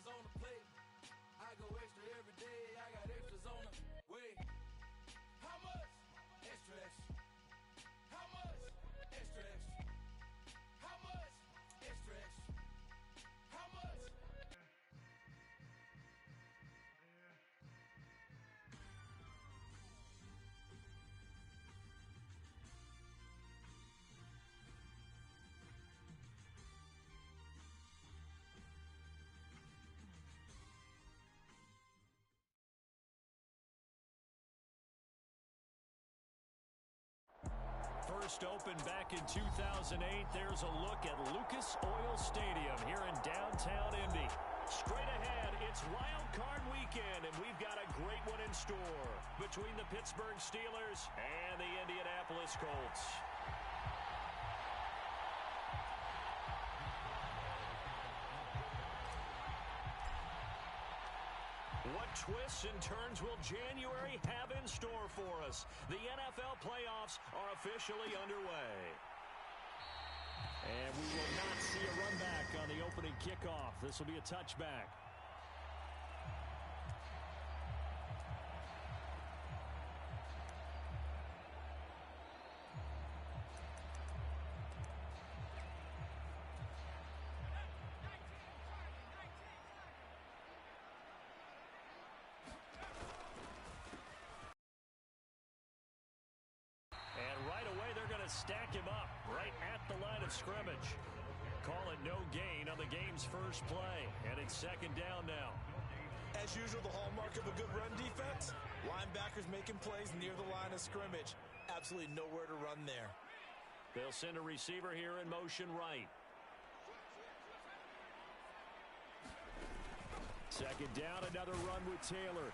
extras on the plate. I go extra every day. I got extras on the way. How much? Extra, extra. How much? Extra, extra. How much? Extra, extra. How much? First opened back in 2008. There's a look at Lucas Oil Stadium here in downtown Indy. Straight ahead, it's Wild Card Weekend, and we've got a great one in store between the Pittsburgh Steelers and the Indianapolis Colts. What twists and turns will January have in store for us? The NFL playoffs are officially underway. And we will not see a run back on the opening kickoff. This will be a touchback. Stack him up right at the line of scrimmage. Call it no gain on the game's first play, and it's second down now. As usual, the hallmark of a good run defense, linebackers making plays near the line of scrimmage. Absolutely nowhere to run there. They'll send a receiver here in motion right. Second down, another run with Taylor.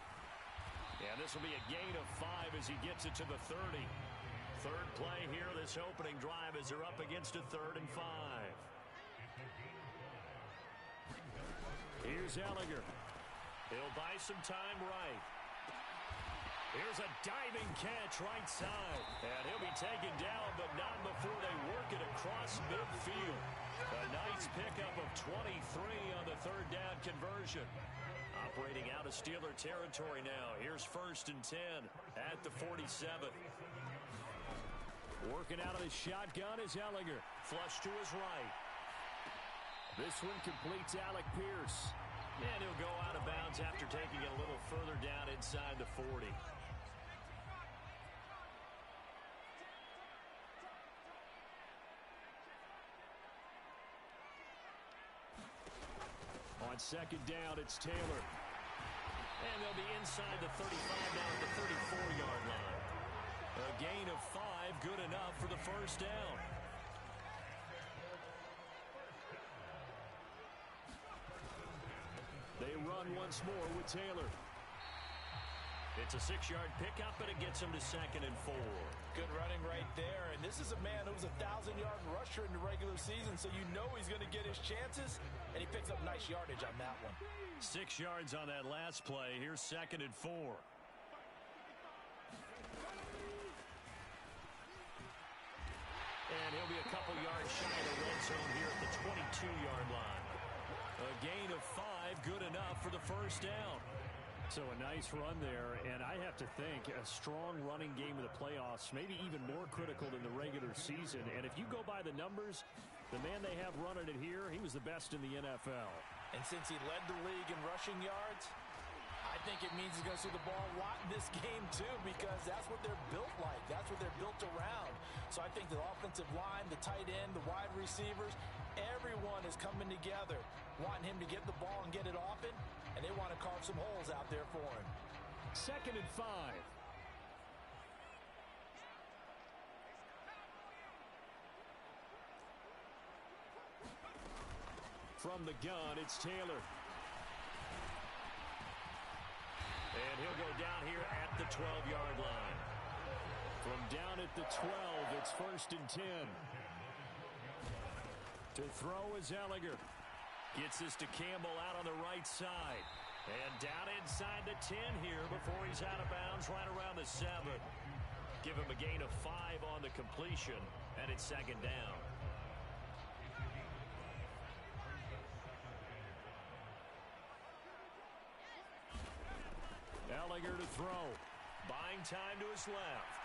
And this will be a gain of 5 as he gets it to the 30. Third play here, this opening drive as they're up against a 3rd and 5. Here's Ellinger. He'll buy some time right. Here's a diving catch right side. And he'll be taken down, but not before they work it across midfield. A nice pickup of 23 on the 3rd down conversion. Operating out of Steeler territory now. Here's 1st and 10 at the 47. Working out of the shotgun is Ellinger. Flush to his right. This one completes Alec Pierce. And he'll go out of bounds after taking it a little further down inside the 40. On second down, it's Taylor. And they'll be inside the 35 now at the 34-yard line. A gain of 5, good enough for the first down. They run once more with Taylor. It's a 6-yard pickup, and it gets him to 2nd and 4. Good running right there. And this is a man who was a 1,000-yard rusher in the regular season, so you know he's going to get his chances, and he picks up nice yardage on that one. 6 yards on that last play. Here's 2nd and 4. And he'll be a couple yards shy of the red zone here at the 22-yard line. A gain of 5, good enough for the first down. So a nice run there, and I have to think a strong running game of the playoffs, maybe even more critical than the regular season. And if you go by the numbers, the man they have running it here, he was the best in the NFL. And since he led the league in rushing yards, I think it means he's going to see the ball a lot in this game, too, because that's what they're built like. That's what they're built around. So I think the offensive line, the tight end, the wide receivers, everyone is coming together, wanting him to get the ball and get it often, and they want to carve some holes out there for him. 2nd and 5. From the gun, it's Taylor. And he'll go down here at the 12-yard line. From down at the 12, it's 1st and 10. To throw is Ellinger. Gets this to Campbell out on the right side. And down inside the 10 here before he's out of bounds right around the 7. Give him a gain of 5 on the completion, and it's 2nd down. Ellinger to throw. Buying time to his left.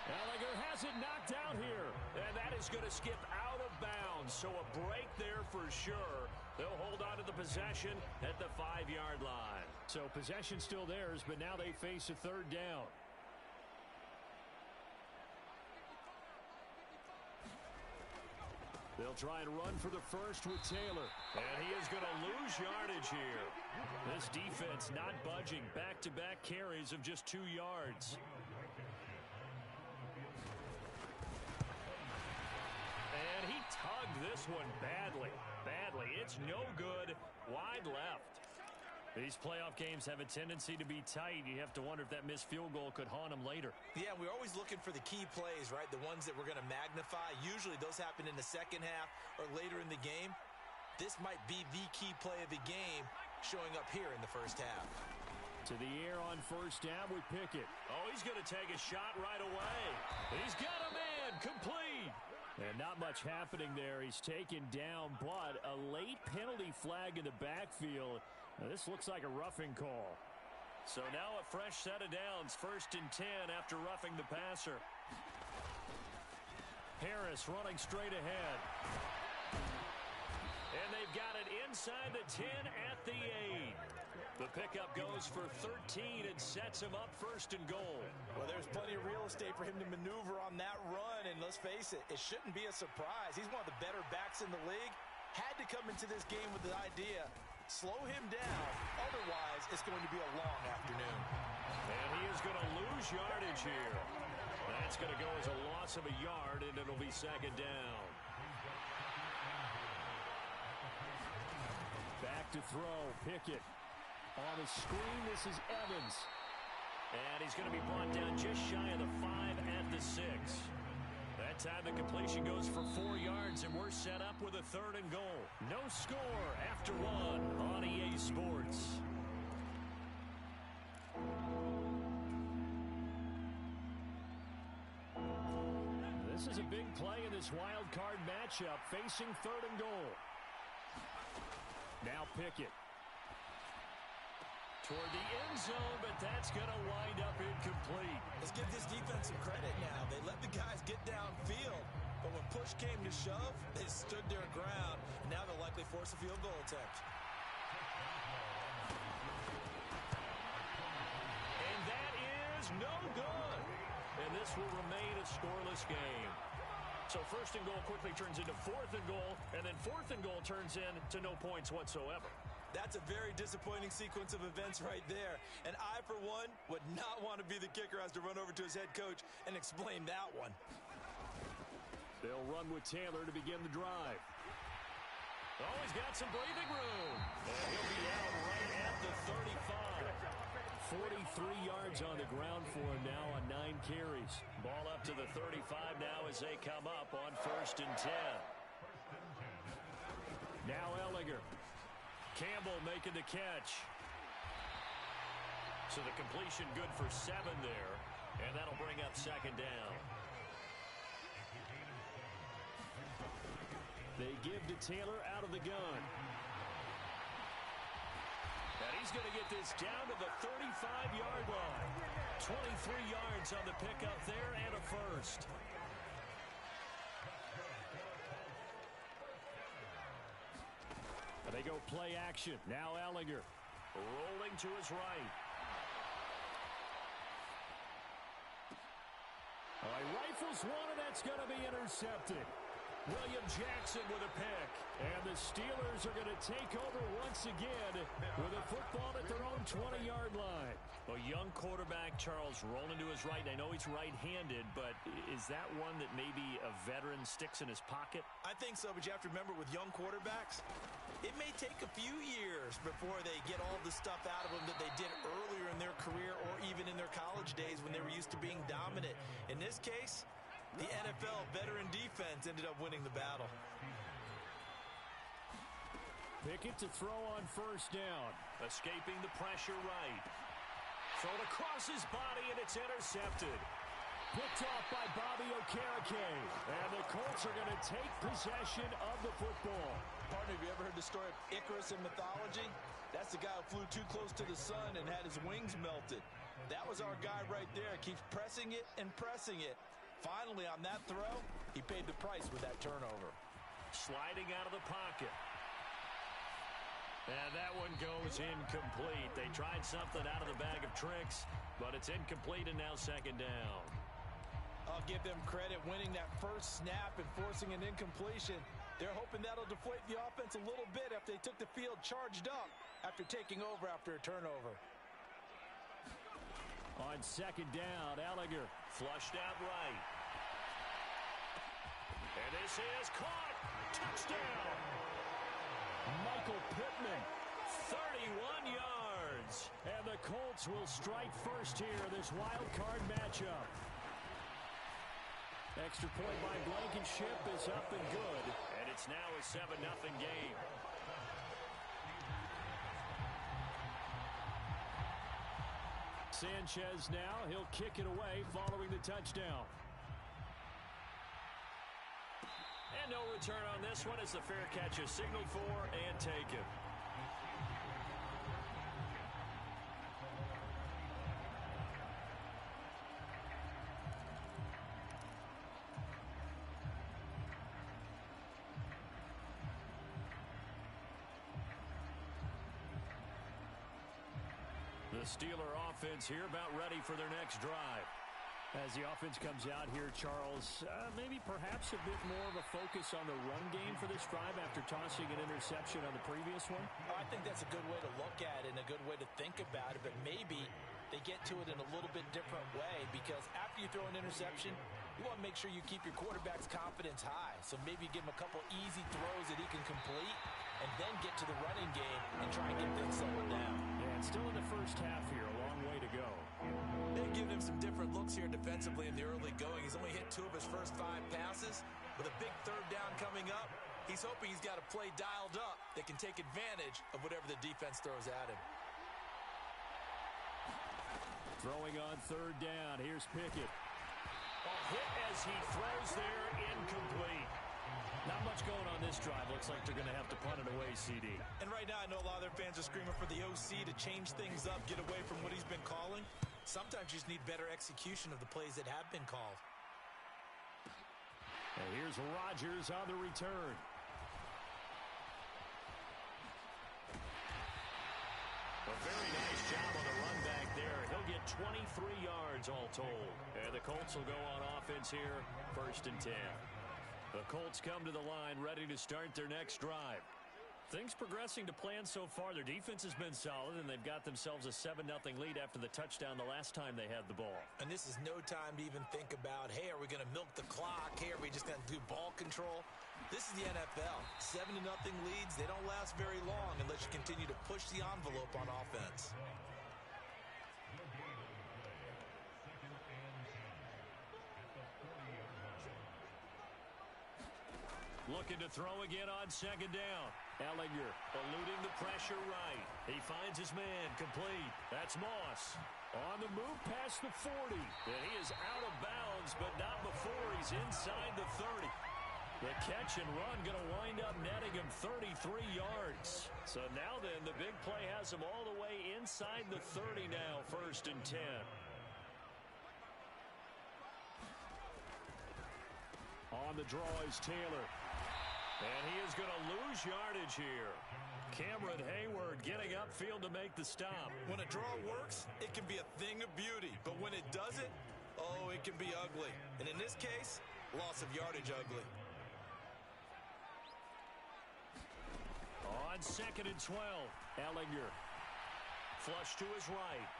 Ellinger has it knocked out here. And that is going to skip out of bounds. So a break there for sure. They'll hold on to the possession at the 5-yard line. So possession still theirs, but now they face a third down. They'll try and run for the first with Taylor. And he is going to lose yardage here. This defense not budging. Back-to-back carries of just 2 yards. And he tugged this one badly. It's no good. Wide left. These playoff games have a tendency to be tight. You have to wonder if that missed field goal could haunt them later. Yeah, we're always looking for the key plays, right? The ones that we're going to magnify. Usually those happen in the second half or later in the game. This might be the key play of the game showing up here in the first half. To the air on first down with Pickett. Oh, he's going to take a shot right away. He's got a man complete. And not much happening there. He's taken down, but a late penalty flag in the backfield. Now, this looks like a roughing call. So now a fresh set of downs. 1st and 10 after roughing the passer. Harris running straight ahead. And they've got it inside the 10 at the 8. The pickup goes for 13 and sets him up 1st and goal. Well, there's plenty of real estate for him to maneuver on that run, and let's face it, it shouldn't be a surprise. He's one of the better backs in the league. Had to come into this game with the idea, slow him down, otherwise it's going to be a long afternoon. And he is going to lose yardage here. That's going to go as a loss of a yard, and it'll be 2nd down. Back to throw, Pickett. On the screen, this is Evans. And he's going to be brought down just shy of the 5 at the 6. That time the completion goes for 4 yards, and we're set up with a 3rd and goal. No score after 1 on EA Sports. This is a big play in this wild card matchup, facing 3rd and goal. Now Pickett. Toward the end zone, but that's going to wind up incomplete. Let's give this defense some credit now. They let the guys get downfield, but when push came to shove, they stood their ground. Now they'll likely force a field goal attempt. And that is no good. And this will remain a scoreless game. So 1st and goal quickly turns into 4th and goal, and then 4th and goal turns into no points whatsoever. That's a very disappointing sequence of events right there. And I, for one, would not want to be the kicker as to run over to his head coach and explain that one. They'll run with Taylor to begin the drive. Oh, he's got some breathing room. And he'll be out right at the 35. 43 yards on the ground for him now on 9 carries. Ball up to the 35 now as they come up on 1st and 10. Now Ellinger. Campbell making the catch. So the completion good for 7 there. And that'll bring up 2nd down. They give to Taylor out of the gun. And he's going to get this down to the 35-yard line. 23 yards on the pickup there and a 1st. They go play action. Now Ellinger rolling to his right. All right, rifles one, and that's going to be intercepted. William Jackson with a pick. And the Steelers are going to take over once again with a football at their own 20-yard line. A young quarterback, Charles, rolling to his right. I know he's right-handed, but is that one that maybe a veteran sticks in his pocket? I think so, but you have to remember with young quarterbacks, it may take a few years before they get all the stuff out of them that they did earlier in their career or even in their college days when they were used to being dominant. In this case, the NFL veteran defense ended up winning the battle. Pickett to throw on 1st down. Escaping the pressure right. Thrown across his body, and it's intercepted. Picked off by Bobby Okereke. And the Colts are going to take possession of the football. Partner, have you ever heard the story of Icarus in mythology? That's the guy who flew too close to the sun and had his wings melted. That was our guy right there. Keeps pressing it and pressing it. Finally, on that throw, he paid the price with that turnover. Sliding out of the pocket. And that one goes incomplete. They tried something out of the bag of tricks, but it's incomplete and now second down. I'll give them credit winning that first snap and forcing an incompletion. They're hoping that'll deflate the offense a little bit after they took the field charged up after taking over after a turnover. On second down, Ellinger flushed out right. And this is caught. Touchdown. Michael Pittman, 31 yards. And the Colts will strike first here in this wild card matchup. Extra point by Blankenship is up and good. And it's now a 7-0 game. Sanchez now, he'll kick it away following the touchdown. And no return on this one as the fair catch is signaled for and taken. The Steeler offense here about ready for their next drive. As the offense comes out here, Charles, maybe perhaps a bit more of a focus on the run game for this drive after tossing an interception on the previous one? I think that's a good way to look at it and a good way to think about it, but maybe they get to it in a little bit different way because after you throw an interception, you want to make sure you keep your quarterback's confidence high. So maybe give him a couple easy throws that he can complete and then get to the running game and try and get things settled down. Yeah, it's still in the first half here, a long way to go. They've given him some different looks here defensively in the early going. He's only hit 2 of his first 5 passes. With a big third down coming up, he's hoping he's got a play dialed up that can take advantage of whatever the defense throws at him. Throwing on third down, here's Pickett. Hit as he throws there, incomplete. Not much going on this drive. Looks like they're going to have to punt it away, CD. And right now I know a lot of their fans are screaming for the OC to change things up, get away from what he's been calling. Sometimes you just need better execution of the plays that have been called. And here's Rodgers on the return. A very nice job on the run back there. He'll get 23 yards all told. And the Colts will go on offense here, 1st and 10. The Colts come to the line ready to start their next drive. Things progressing to plan so far. Their defense has been solid, and they've got themselves a 7-0 lead after the touchdown the last time they had the ball. And this is no time to even think about, hey, are we going to milk the clock? Hey, are we just going to do ball control? This is the NFL. 7-0 leads, they don't last very long unless you continue to push the envelope on offense. Looking to throw again on second down. Ellinger eluding the pressure right. He finds his man complete. That's Moss. On the move past the 40. And he is out of bounds, but not before he's inside the 30. The catch and run going to wind up netting him 33 yards. So now then, the big play has him all the way inside the 30 now, 1st and 10. On the draw is Taylor. And he is going to lose yardage here. Cameron Hayward getting upfield to make the stop. When a draw works, it can be a thing of beauty. But when it doesn't, oh, it can be ugly. And in this case, loss of yardage ugly. On 2nd and 12, Ellinger. Flush to his right.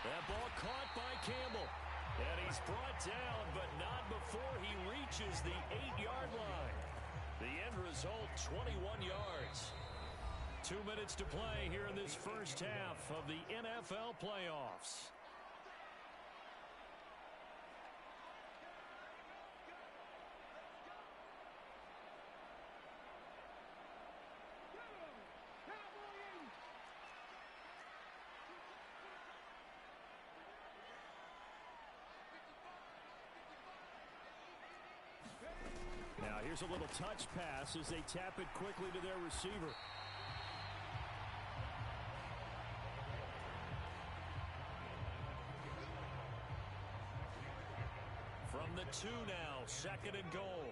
That ball caught by Campbell. And he's brought down, but not before he reaches the 8-yard line. The end result, 21 yards. 2 minutes to play here in this first half of the NFL playoffs. Here's a little touch pass as they tap it quickly to their receiver. From the 2 now, 2nd and goal.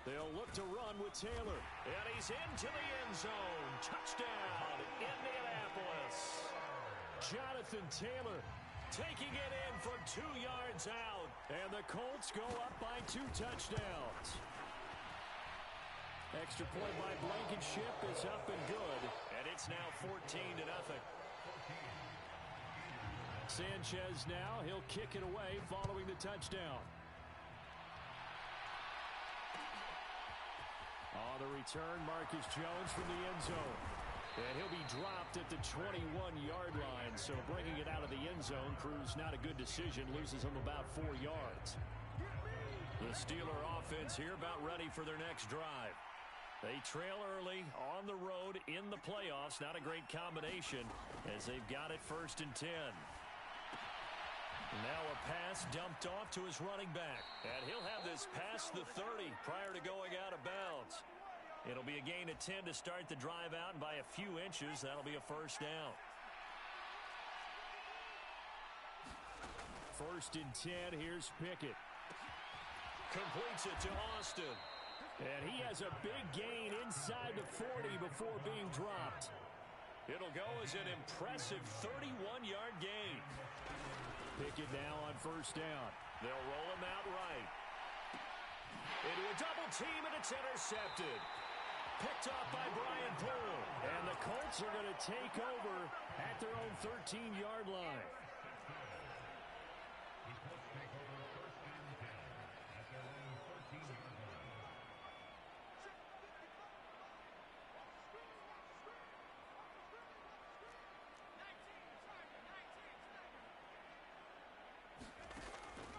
They'll look to run with Taylor. And he's into the end zone. Touchdown, Indianapolis. Jonathan Taylor taking it in from 2 yards out. And the Colts go up by 2 touchdowns. Extra point by Blankenship is up and good. And it's now 14-0. Sanchez now, he'll kick it away following the touchdown. On the return, Marcus Jones from the end zone. And he'll be dropped at the 21-yard line. So bringing it out of the end zone proves not a good decision. Loses him about 4 yards. The Steeler offense here about ready for their next drive. They trail early on the road in the playoffs. Not a great combination as they've got it 1st and 10. Now a pass dumped off to his running back. And he'll have this past the 30 prior to going out of bounds. It'll be a gain of 10 to start the drive out, and by a few inches, that'll be a 1st down. 1st and 10, here's Pickett. Completes it to Austin. And he has a big gain inside the 40 before being dropped. It'll go as an impressive 31-yard gain. Pickett now on 1st down. They'll roll him out right. Into a double team, and it's intercepted. Picked off by Brian Poole. And the Colts are going to take over at their own 13-yard line.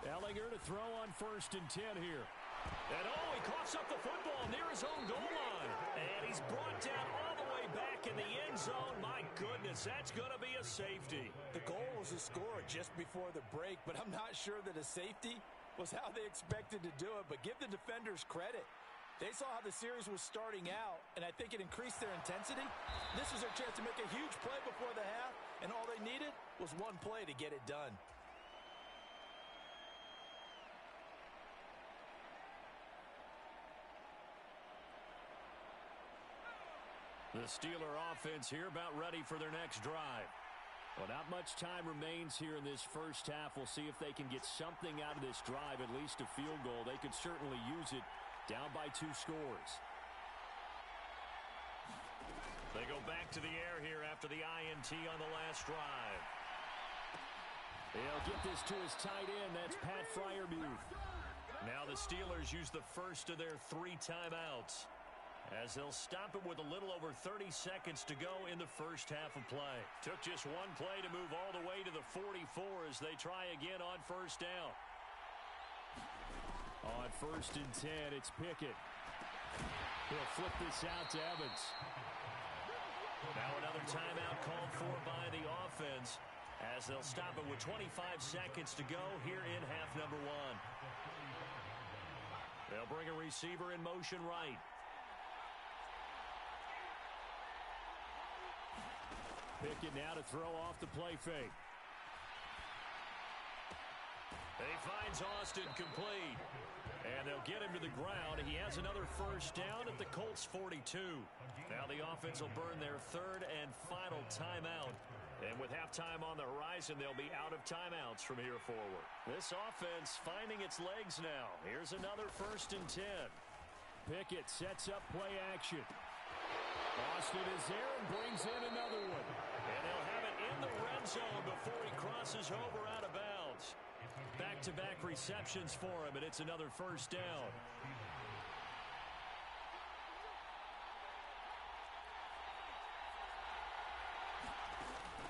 Ellinger to throw on 1st and 10 here. And he coughs up the football near his own goal line. And he's brought down all the way back in the end zone. My goodness, that's going to be a safety. The goal was a score just before the break, but I'm not sure that a safety was how they expected to do it. But give the defenders credit. They saw how the series was starting out, and I think it increased their intensity. This was their chance to make a huge play before the half, and all they needed was one play to get it done. The Steeler offense here about ready for their next drive. Well, not much time remains here in this first half. We'll see if they can get something out of this drive, at least a field goal. They could certainly use it down by 2 scores. They go back to the air here after the INT on the last drive. They'll get this to his tight end. That's Pat Freiermuth. Now the Steelers use the first of their 3 timeouts, as they'll stop it with a little over 30 seconds to go in the first half of play. Took just 1 play to move all the way to the 44 as they try again on 1st down. On 1st and 10, it's Pickett. He'll flip this out to Evans. Now another timeout called for by the offense, as they'll stop it with 25 seconds to go here in half number 1. They'll bring a receiver in motion right. Pickett now to throw off the play fake. He finds Austin complete. And they'll get him to the ground. He has another 1st down at the Colts 42. Now the offense will burn their 3rd and final timeout. And with halftime on the horizon, they'll be out of timeouts from here forward. This offense finding its legs now. Here's another 1st and 10. Pickett sets up play action. Austin is there and brings in another one. And they'll have it in the red zone before he crosses over out of bounds. Back-to-back receptions for him, and it's another 1st down.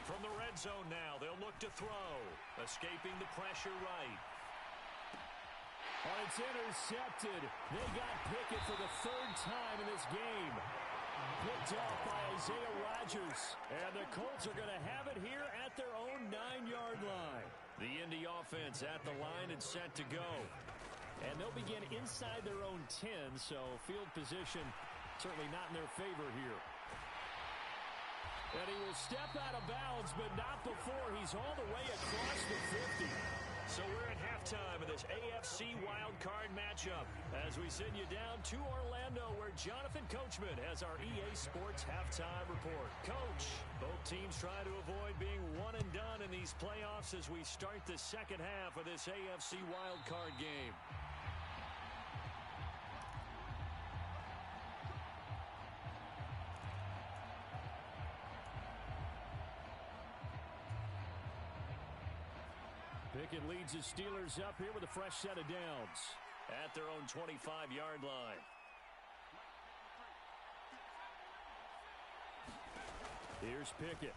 From the red zone now, they'll look to throw. Escaping the pressure right. Oh, it's intercepted. They got Pickett for the 3rd time in this game. Picked off by Isaiah Rodgers. And the Colts are going to have it here at their own 9-yard line. The Indy offense at the line and set to go. And they'll begin inside their own 10, so field position certainly not in their favor here. And he will step out of bounds, but not before he's all the way across the 50. So we're at halftime of this AFC wildcard matchup as we send you down to Orlando where Jonathan Coachman has our EA Sports halftime report. Coach, both teams try to avoid being one and done in these playoffs as we start the second half of this AFC wildcard game. Pickett leads his Steelers up here with a fresh set of downs at their own 25-yard line. Here's Pickett.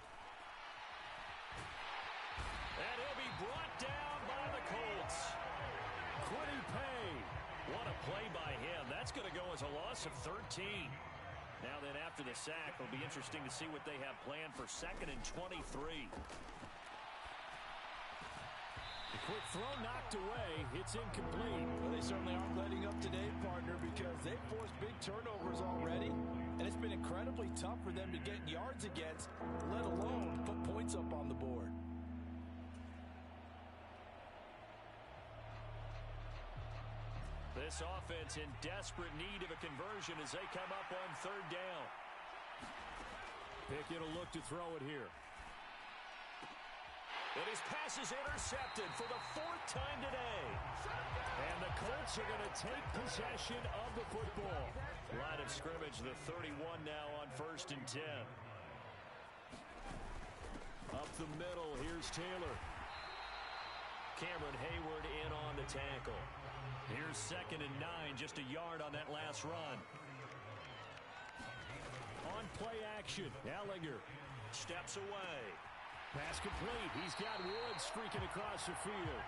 And he'll be brought down by the Colts. Quiddy Pay. What a play by him. That's going to go as a loss of 13. Now then, after the sack, it'll be interesting to see what they have planned for 2nd and 23. The quick throw knocked away. It's incomplete. Well, they certainly aren't letting up today, partner, because they've forced big turnovers already. And it's been incredibly tough for them to get yards against, let alone put points up on the board. This offense in desperate need of a conversion as they come up on 3rd down. Pickett will look to throw it here. And his pass is intercepted for the 4th time today. And the Colts are going to take possession of the football. Line of scrimmage, the 31 now on 1st and 10. Up the middle, here's Taylor. Cameron Hayward in on the tackle. Here's 2nd and 9, just a yard on that last run. On play action, Ellinger steps away. Pass complete. He's got Woods streaking across the field.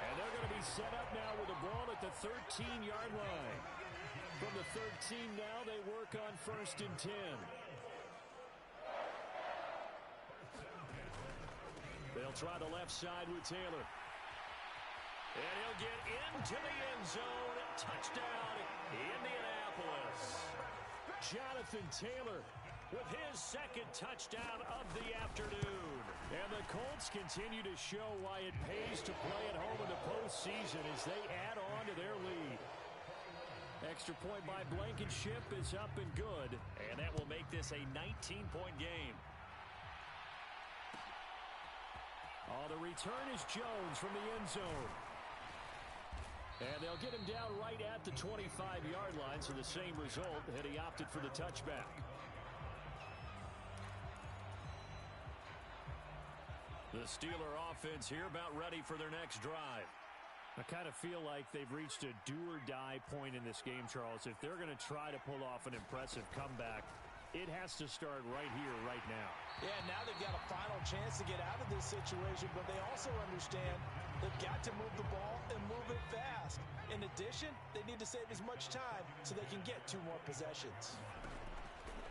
And they're going to be set up now with the ball at the 13-yard line. From the 13 now, they work on 1st and 10. They'll try the left side with Taylor. And he'll get into the end zone. Touchdown, Indianapolis. Jonathan Taylor with his 2nd touchdown of the afternoon. And the Colts continue to show why it pays to play at home in the postseason as they add on to their lead. Extra point by Blankenship is up and good, and that will make this a 19-point game. Oh, the return is Jones from the end zone. And they'll get him down right at the 25-yard line, so the same result had he opted for the touchback. The Steeler offense here about ready for their next drive. I kind of feel like they've reached a do-or-die point in this game, Charles. If they're going to try to pull off an impressive comeback, it has to start right here, right now. Yeah, now they've got a final chance to get out of this situation, but they also understand they've got to move the ball and move it fast. In addition, they need to save as much time so they can get 2 more possessions.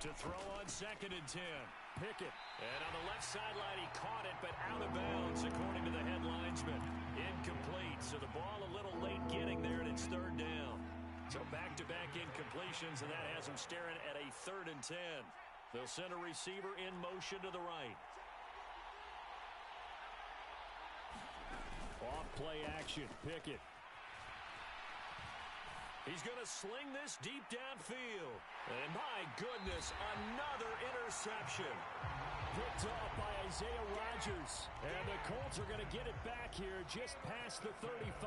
To throw on 2nd and 10. Pickett. And on the left sideline, he caught it, but out of bounds, according to the head linesman. Incomplete. So the ball a little late getting there, and it's 3rd down. So back-to-back incompletions, and that has them staring at a 3rd and 10. They'll send a receiver in motion to the right. Off play action. Pickett. He's going to sling this deep downfield. And my goodness, another interception. Picked off by Isaiah Rodgers. And the Colts are going to get it back here just past the 35.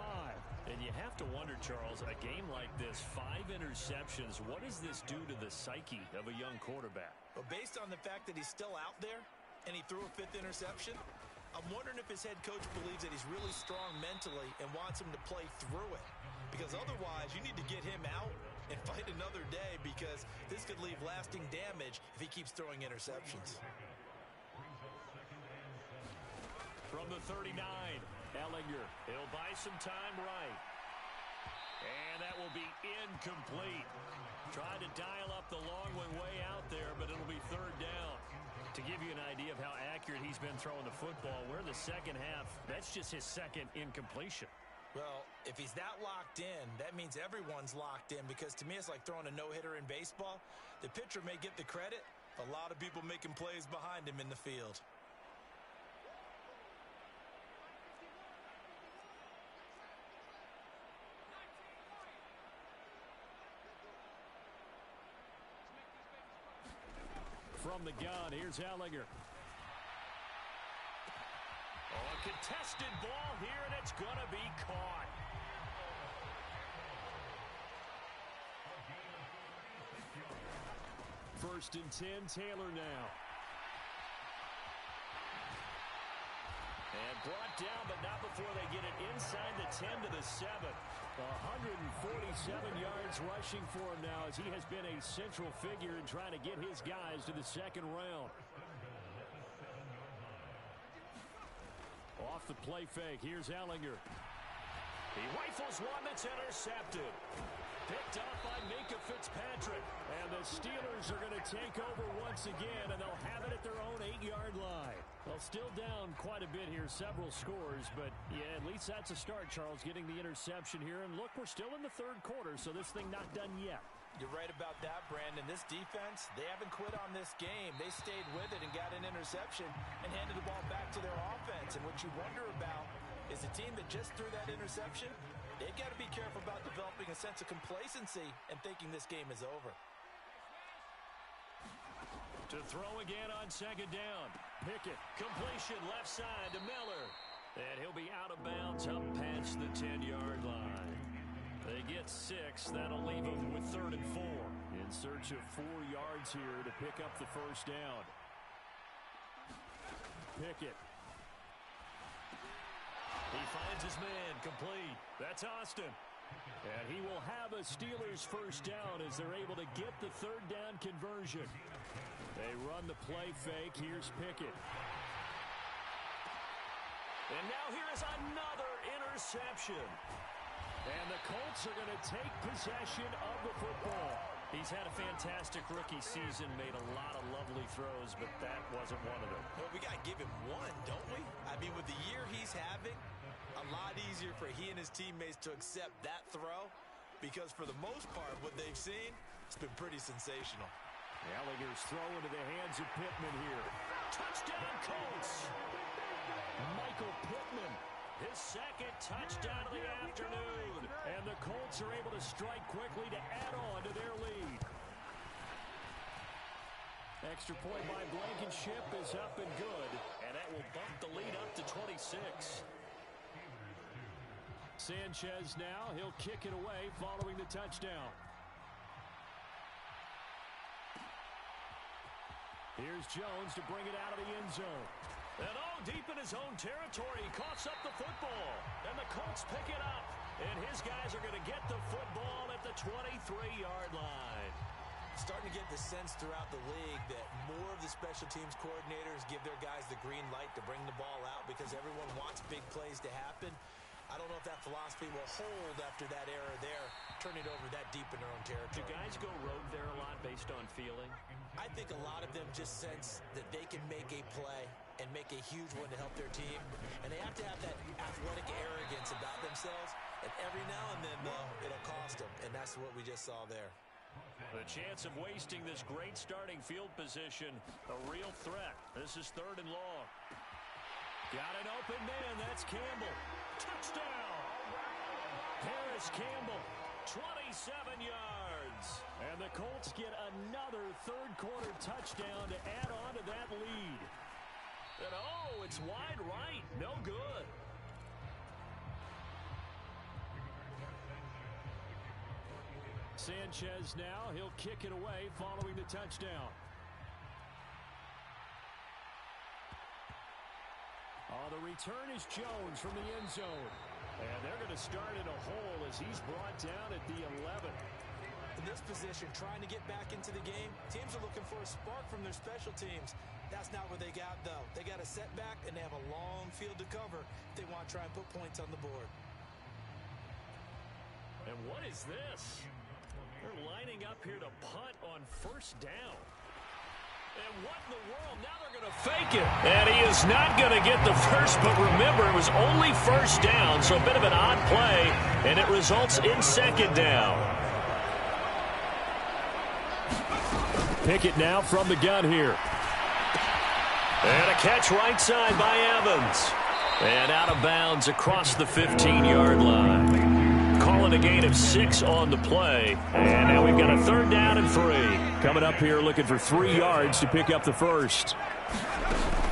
And you have to wonder, Charles, a game like this, 5 interceptions, what does this do to the psyche of a young quarterback? Well, based on the fact that he's still out there and he threw a 5th interception, I'm wondering if his head coach believes that he's really strong mentally and wants him to play through it. Because otherwise, you need to get him out and fight another day because this could leave lasting damage if he keeps throwing interceptions. From the 39, Ellinger. He'll buy some time right. And that will be incomplete. Tried to dial up the long one way out there, but it'll be 3rd down. To give you an idea of how accurate he's been throwing the football, we're in the second half. That's just his 2nd incompletion. Well, if he's that locked in, that means everyone's locked in, because to me it's like throwing a no-hitter in baseball. The pitcher may get the credit, a lot of people making plays behind him in the field. From the gun, here's Ellinger. Oh, a contested ball here, and it's going to be caught. First and 10, Taylor now. And brought down, but not before they get it inside the 10 to the 7. 147 yards rushing for him now, as he has been a central figure in trying to get his guys to the second round. Off the play fake, here's Ellinger. He rifles one that's intercepted. Picked up by Minkah Fitzpatrick. And the Steelers are going to take over once again, and they'll have it at their own 8-yard line. Well, still down quite a bit here, several scores, but yeah, at least that's a start, Charles, getting the interception here. And look, we're still in the third quarter, so this thing not done yet. You're right about that, Brandon. This defense, they haven't quit on this game. They stayed with it and got an interception and handed the ball back to their offense. And what you wonder about is the team that just threw that interception, they've got to be careful about developing a sense of complacency and thinking this game is over. To throw again on second down. Pickett, completion left side to Miller. And he'll be out of bounds up past the 10-yard line. They get 6. That'll leave them with 3rd and 4. In search of 4 yards here to pick up the first down. Pickett. He finds his man, complete. That's Austin. And he will have a Steelers first down as they're able to get the 3rd down conversion. They run the play fake. Here's Pickett. And now here is another interception. And the Colts are going to take possession of the football. He's had a fantastic rookie season, made a lot of lovely throws, but that wasn't one of them. Well, we got to give him one, don't we? I mean, with the year he's having, a lot easier for he and his teammates to accept that throw, because for the most part, what they've seen, it's been pretty sensational. Ellinger's throw into the hands of Pittman here. Touchdown, Colts! Michael Pittman, his second touchdown of the afternoon. And the Colts are able to strike quickly to add on to their lead. Extra point by Blankenship is up and good. And that will bump the lead up to 26. Sanchez now, he'll kick it away following the touchdown. Here's Jones to bring it out of the end zone. And deep in his own territory, he coughs up the football. And the Colts pick it up. And his guys are going to get the football at the 23-yard line. Starting to get the sense throughout the league that more of the special teams coordinators give their guys the green light to bring the ball out because everyone wants big plays to happen. I don't know if that philosophy will hold after that error there, turning it over that deep in their own territory. Do guys go rogue there a lot based on feeling? I think a lot of them just sense that they can make a play and make a huge one to help their team. And they have to have that athletic arrogance about themselves. And every now and then, though, it'll cost them. And that's what we just saw there. The chance of wasting this great starting field position, a real threat. This is 3rd and long. Got an open man. That's Campbell. Touchdown! Harris Campbell, 27 yards. And the Colts get another third-quarter touchdown to add on to that lead. And it's wide right. No good. Sanchez now, he'll kick it away following the touchdown. The return is Jones from the end zone. And they're going to start in a hole as he's brought down at the 11. In this position, trying to get back into the game, teams are looking for a spark from their special teams. That's not what they got, though. They got a setback, and they have a long field to cover if they want to try and put points on the board. And what is this? They're lining up here to punt on first down. And what in the world? Now they're going to fake it. And he is not going to get the first, but remember, it was only first down, so a bit of an odd play, and it results in second down. Pickett now from the gun here. And a catch right side by Evans. And out of bounds across the 15-yard line. Calling a gain of 6 on the play. And now we've got a 3rd down and 3. Coming up here looking for 3 yards to pick up the first.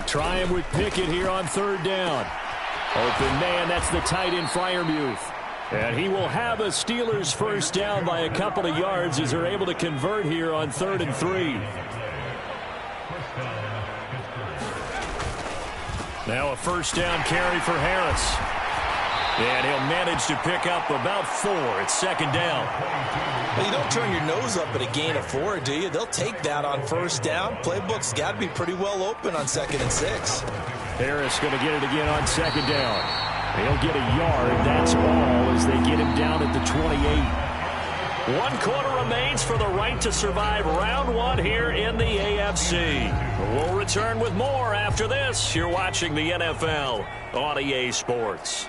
Trying with Pickett here on 3rd down. Open man, that's the tight end Freiermuth. And he will have a Steelers first down by a couple of yards as they're able to convert here on 3rd and 3. Now a first down carry for Harris. And he'll manage to pick up about 4 at 2nd down. Well, you don't turn your nose up at a gain of 4, do you? They'll take that on first down. Playbook's got to be pretty well open on 2nd and 6. Harris going to get it again on 2nd down. He'll get a yard. That's all as they get him down at the 28. 1 quarter remains for the right to survive round 1 here in the AFC. We'll return with more after this. You're watching the NFL on EA Sports.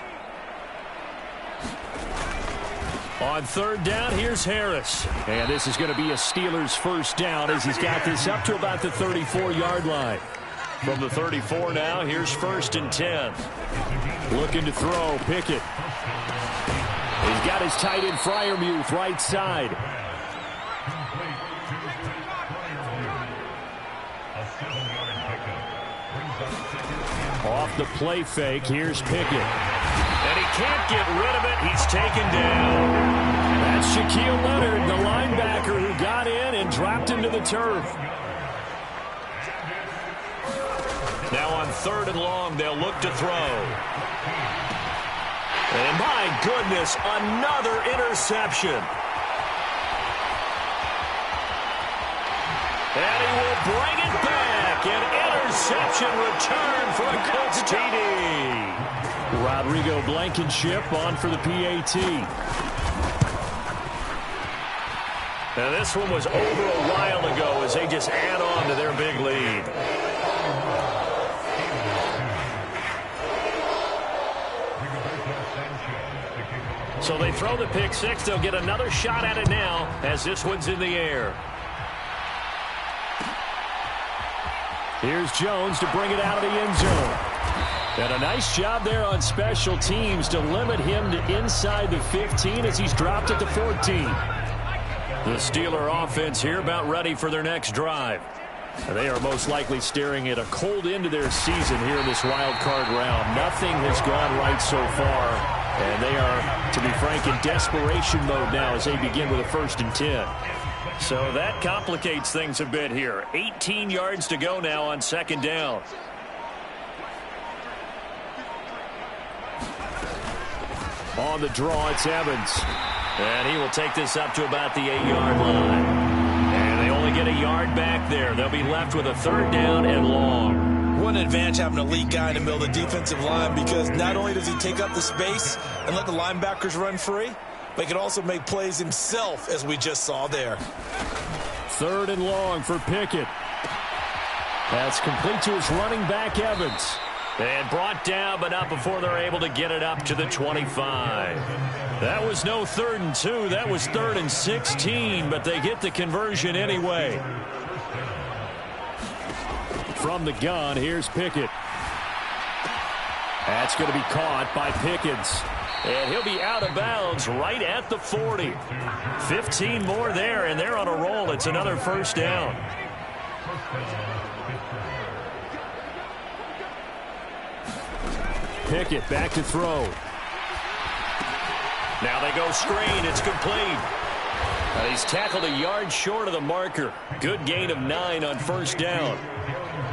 On 3rd down, here's Harris. And this is going to be a Steelers first down as he's got this up to about the 34-yard line. From the 34 now, here's 1st and 10. Looking to throw, Pickett. He's got his tight end Freiermuth right side. Off the play fake, here's Pickett. And he can't get rid of it. He's taken down. That's Shaquille Leonard, the linebacker who got in and dropped him to the turf. Now on 3rd and long, they'll look to throw. And my goodness, another interception. And he will bring it back. An interception return for a Colts TD. Rodrigo Blankenship on for the PAT. Now this one was over a while ago as they just add on to their big lead. So they throw the pick 6. They'll get another shot at it now as this one's in the air. Here's Jones to bring it out of the end zone. And a nice job there on special teams to limit him to inside the 15 as he's dropped at the 14. The Steeler offense here about ready for their next drive. They are most likely staring at a cold end to their season here in this wild card round. Nothing has gone right so far. And they are, to be frank, in desperation mode now as they begin with a 1st and 10. So that complicates things a bit here. 18 yards to go now on 2nd down. On the draw, it's Evans. And he will take this up to about the 8-yard line. And they only get a yard back there. They'll be left with a 3rd down and long. What an advantage having an elite guy in the middle of the defensive line, because not only does he take up the space and let the linebackers run free, but he can also make plays himself, as we just saw there. 3rd and long for Pickett. That's complete to his running back, Evans. And brought down, but not before they're able to get it up to the 25. That was no 3rd and 2. That was 3rd and 16, but they get the conversion anyway. From the gun, here's Pickett. That's going to be caught by Pickens. And he'll be out of bounds right at the 40. 15 more there, and they're on a roll. It's another first down. Pickett back to throw. Now they go screen. It's complete. He's tackled a yard short of the marker. Good gain of 9 on first down.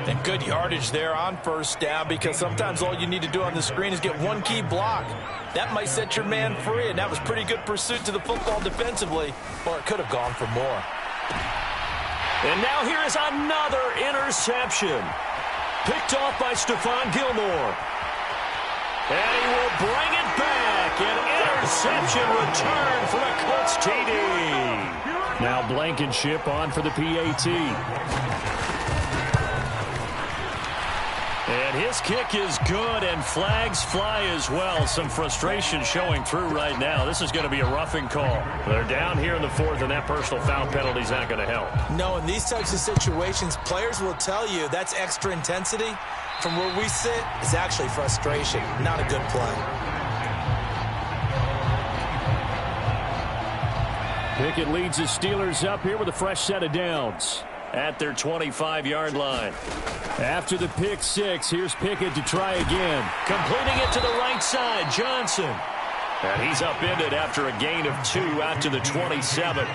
And good yardage there on first down, because sometimes all you need to do on the screen is get one key block. That might set your man free, and that was pretty good pursuit to the football defensively, or it could have gone for more. And now here is another interception. Picked off by Stephon Gilmore. And he will bring it back. An interception return for a Colts TD. Now Blankenship on for the PAT. And his kick is good, and flags fly as well. Some frustration showing through right now. This is going to be a roughing call. They're down here in the fourth, and that personal foul penalty is not going to help. No, in these types of situations, players will tell you that's extra intensity. From where we sit, it's actually frustration, not a good play. Pickett leads the Steelers up here with a fresh set of downs at their 25-yard line. After the pick six, here's Pickett to try again. Completing it to the right side, Johnson. And he's upended after a gain of 2 out to the 27.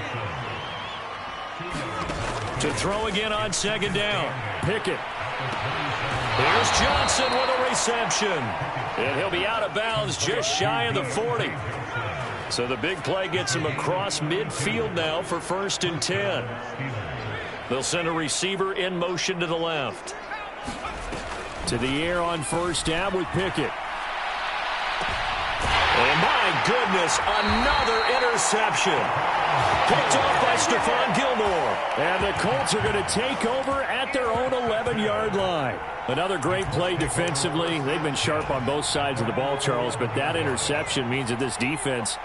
To throw again on second down. Pickett. Here's Johnson with a reception. And he'll be out of bounds just shy of the 40. So the big play gets him across midfield now for 1st and 10. They'll send a receiver in motion to the left. To the air on 1st down with Pickett. And my goodness, another interception. Picked off by Stephon Gilmore. And the Colts are going to take over at their own 11-yard line. Another great play defensively. They've been sharp on both sides of the ball, Charles, but that interception means that this defense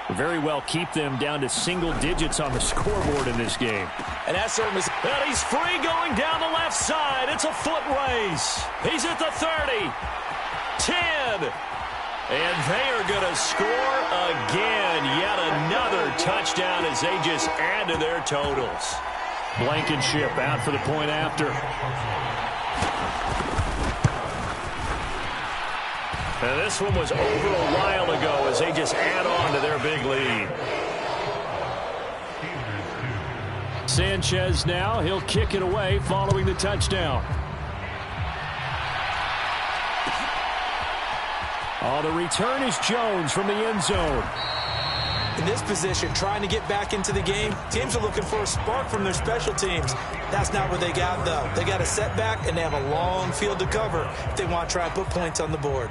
will very well keep them down to single digits on the scoreboard in this game. And that's certainly... And he's free going down the left side. It's a foot race. He's at the 30. 10. And they are going to score again. Yet another touchdown as they just add to their totals. Blankenship out for the point after. And this one was over a while ago as they just add on to their big lead. Sanchez now. He'll kick it away following the touchdown. Oh, the return is Jones from the end zone. In this position, trying to get back into the game, teams are looking for a spark from their special teams. That's not what they got, though. They got a setback, and they have a long field to cover if they want to try and put points on the board.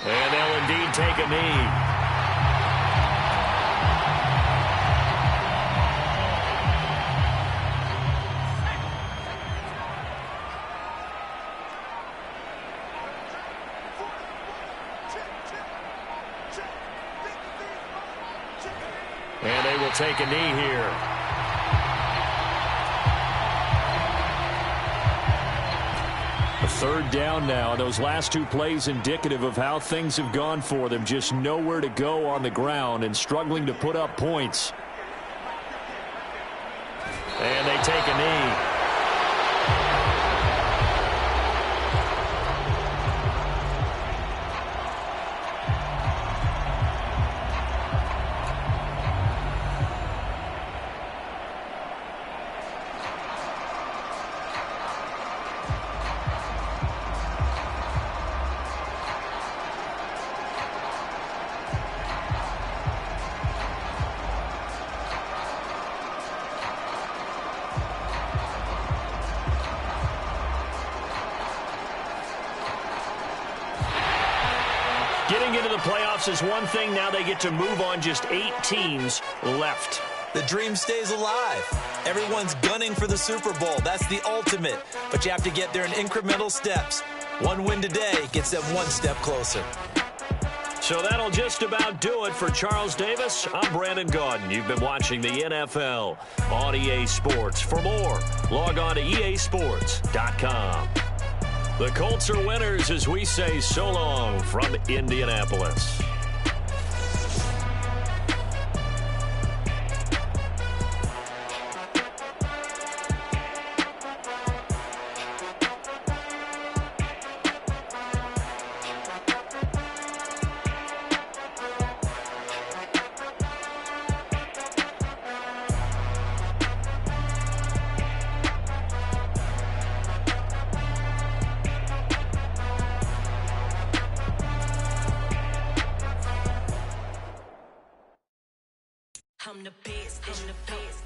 And they'll indeed take a knee. And they will take a knee here. A 3rd down now. Those last 2 plays indicative of how things have gone for them. Just nowhere to go on the ground and struggling to put up points. And they take a knee. Getting into the playoffs is one thing. Now they get to move on. Just 8 teams left. The dream stays alive. Everyone's gunning for the Super Bowl. That's the ultimate. But you have to get there in incremental steps. One win today gets them one step closer. So that'll just about do it for Charles Davis. I'm Brandon Gaudin. You've been watching the NFL on EA Sports. For more, log on to easports.com. The Colts are winners as we say so long from Indianapolis. I'm the best, I'm the best,